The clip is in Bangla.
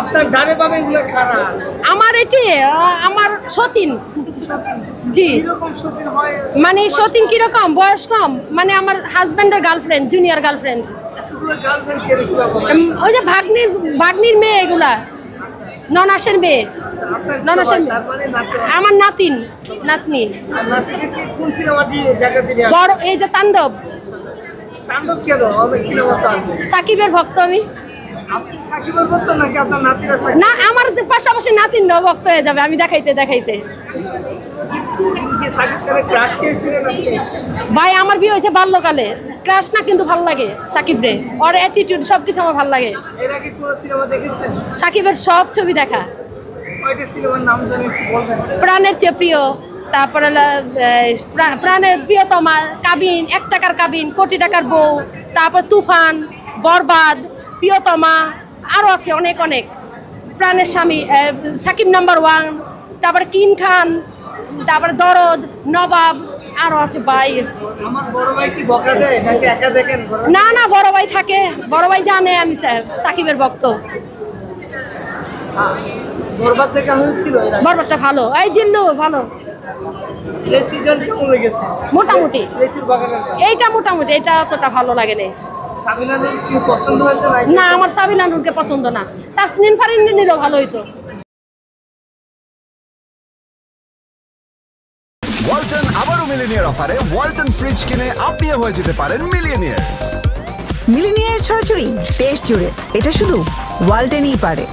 আপনার ডানে বামে এগুলো কারা? আমার এটি আমার সতীন। জি মানে সতীন কিরকম বয়স কম মানে আমার হাজবেন্ডের গার্লফ্রেন্ড জুনিয়র গার্লফ্রেন্ড ওই যে ভাগ্নির মেয়ে এগুলা ননাসের মেয়ে ননাসের আমার নাতনি বড় এই যে তাণ্ডব সাকিবের ভক্ত আমি না আমার পাশাপাশি নাতিন ভক্ত হয়ে যাবে আমি দেখাইতে ভাই আমার বিয়ে হয়েছে বাল্যকালে ক্রাশ না কিন্তু ভালো লাগে সাকিব রে ওর অ্যাটিটিউড সবকিছু আমার ভালো লাগে সাকিবের সব ছবি দেখা প্রাণের চেয়ে প্রিয় তারপরে প্রাণের প্রিয়তমা কাবিন 1 টাকার কাবিন কোটি টাকার বউ তারপর তুফান বরবাদ প্রিয়তমা আরও আছে অনেক প্রাণের স্বামী সাকিব নাম্বার 1 তারপরে কিং খান তারপরে দরদ নবাব আরও আছে ভাই না বড় ভাই থাকে বড় ভাই জানে আমি সাকিবের ভক্ত বরবাদটা ভালো এই জিল্লু ভালো মোটামুটি এইটা মোটামুটি এটা অতটা ভালো লাগে না না আমার সাবিনা নূরকে পছন্দ না তাসনিন ফারিন নিলেও ভালো হইতো ওয়ালটন আবারও মিলিনিয়ার অফারে ওয়ালটন ফ্রিজ কিনে আপনিও হয়ে যেতে পারেন মিলিয়নিয়ার ছড়াছড়ি দেশ জুড়ে এটা শুধু ওয়ালটনই পারে।